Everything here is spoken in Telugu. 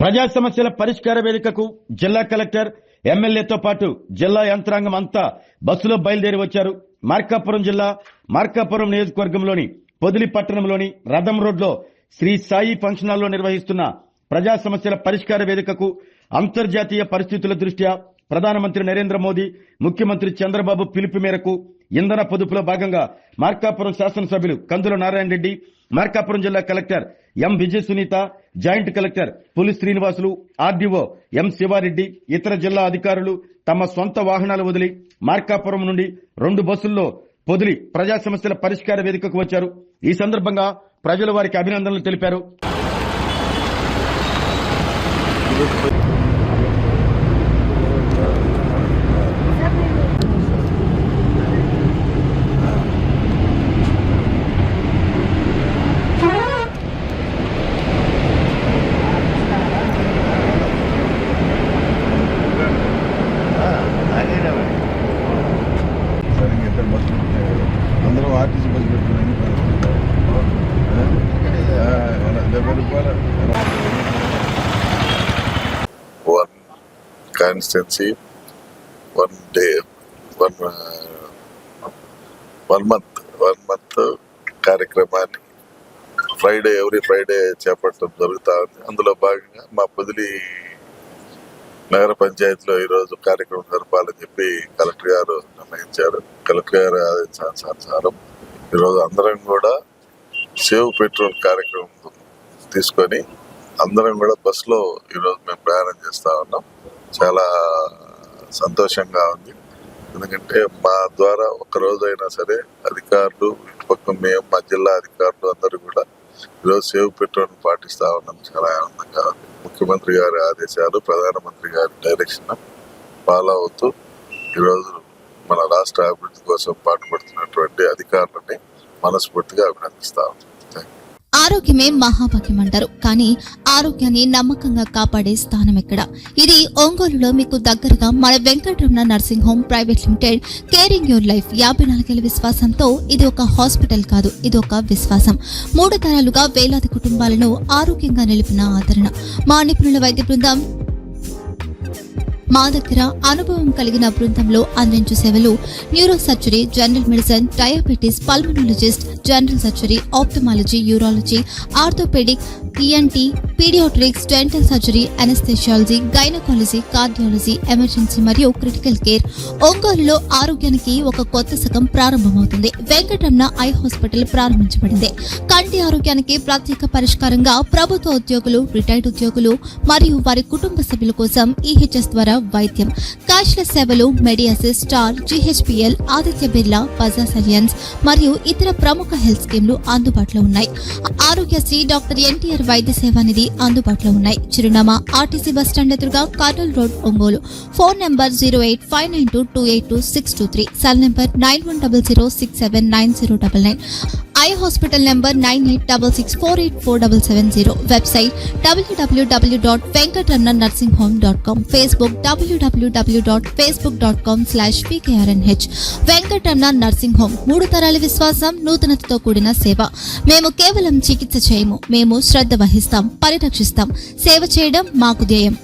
ప్రజా సమస్యల పరిష్కార వేదికకు జిల్లా కలెక్టర్ ఎమ్మెల్యేతో పాటు జిల్లా యంత్రాంగం అంతా బస్సులో బయలుదేరి వచ్చారు. మార్కాపురం జిల్లా మార్కాపురం నియోజకవర్గంలోని పొదిలి పట్టణంలోని రథం రోడ్లో శ్రీ సాయి ఫంక్షన్ హాల్లో నిర్వహిస్తున్న ప్రజా సమస్యల పరిష్కార వేదికకు అంతర్జాతీయ పరిస్థితుల దృష్ట్యా ప్రధానమంత్రి నరేంద్ర మోదీ, ముఖ్యమంత్రి చంద్రబాబు పిలుపు మేరకు ఇంధన పొదుపులో భాగంగా మార్కాపురం శాసనసభ్యులు కందుల నారాయణ రెడ్డి, మార్కాపురం జిల్లా కలెక్టర్ ఎం విజయ సునీత, జాయింట్ కలెక్టర్ పులి శ్రీనివాసులు, ఆర్డీఓ ఎం శివారెడ్డి, ఇతర జిల్లా అధికారులు తమ సొంత వాహనాలు వదిలి మార్కాపురం నుండి 2 బస్సుల్లో పొదిలి ప్రజా సమస్యల పరిష్కార వేదికకు వచ్చారు. ఈ సందర్భంగా ప్రజలు వారికి అభినందనలు తెలిపారు. అందరూ ఆర్టీసీ బస్సు పెట్టుకుని వన్ కాన్స్టిట్యున్సీ, 1 డే, 1 మంత్ కార్యక్రమాన్ని ఎవ్రీ ఫ్రైడే చేపట్టడం జరుగుతా ఉంది. అందులో భాగంగా మా పొదిలి నగర పంచాయతీలో ఈరోజు కార్యక్రమం జరపాలని చెప్పి కలెక్టర్ గారు నిర్ణయించారు. కలెక్టర్ గారి ఆదేశానుసారం ఈరోజు అందరం కూడా సేవ్ పెట్రోల్ కార్యక్రమం తీసుకొని అందరం కూడా బస్సులో ఈరోజు మేము ప్రయాణం చేస్తా ఉన్నాం. చాలా సంతోషంగా ఉంది. ఎందుకంటే మా ద్వారా ఒక్కరోజైనా సరే అధికారులు, ఇటుపక్క మేము మా జిల్లా అధికారులు అందరూ కూడా ఈరోజు సేవ్ పెట్రోల్ పాటిస్తా ఉన్నాం. చాలా ఆనందంగా ఉంది. ముఖ్యమంత్రి గారి ఆదేశాలు, ప్రధానమంత్రి గారి డైరెక్షన్ ఫాలో అవుతూ ఈరోజు మన రాష్ట్ర అభివృద్ధి కోసం పాటుపడుతున్నటువంటి అధికారులని మనస్ఫూర్తిగా అభినందిస్తా ఉన్నాం. ఆరోగ్యమే మహాభాగ్యం అంటారు. కానీ ఆరోగ్యాన్ని నమ్మకంగా కాపాడే స్థానం ఎక్కడ? ఇది ఒంగోలులో మీకు దగ్గరగా మన Venkataramana nursing home private limited. Caring your life 54 ఏళ్ల విశ్వాసంతో ఇది ఒక హాస్పిటల్ కాదు, ఇది ఒక విశ్వాసం. 3 తరాలుగా వేలాది కుటుంబాలను ఆరోగ్యంగా నిలిపిన ఆదరణ. మా నిపుణుల వైద్య బృందం మా దగ్గర అనుభవం కలిగిన బృందంలో అందించే సేవలు neuro surgery, general medicine, diabetes, pulmonologist, general surgery, ophthalmology, urology, orthopaedic, ENT, paediatrics, dental surgery, anaesthesiology, gynaecology, cardiology, emergency మరియు క్రిటికల్ కేర్. ఒంగోలులో ఆరోగ్యానికి ఒక కొత్త శకం ప్రారంభమవుతుంది. వెంకటరమణ ఐ హాస్పిటల్ ప్రారంభించబడింది. కంటి ఆరోగ్యానికి ప్రత్యేక పరిష్కారంగా ప్రభుత్వ ఉద్యోగులు, రిటైర్డ్ ఉద్యోగులు మరియు వారి కుటుంబ సభ్యుల కోసం ఈహెచ్ఎస్ ద్వారా వైద్యం, క్యాష్లెస్ సేవలు, మెడియాసిస్, స్టార్, జీహెచ్పీఎల్, ఆదిత్య బిర్లా, బజాజ్ అలియన్స్ మరియు ఇతర ప్రముఖ హెల్త్ స్కీమ్లు అందుబాటులో ఉన్నాయి. ఆరోగ్యశ్రీ, డాక్టర్ ఎన్టీఆర్ వైద్య సేవా నిధి అందుబాటులో ఉన్నాయి. చిరునామా ఆర్టీసీ బస్టాండ్ ఎదురుగా, Kurnool road, Ongole. Phone number 08592282623, cell number 9100679099. Eye hospital number 9866484770. Website www.venkatramanarsinghome.com. Facebook www.facebook.com/pkrnh. Venkataramana nursing home 3 తరాల విశ్వాసం, నూతనతతో కూడిన సేవ. మేము కేవలం చికిత్స చేయము, మేము శ్రద్ధ వహిస్తాం, పరిరక్షిస్తాం. సేవ చేయడం మాకు ధ్యేయం.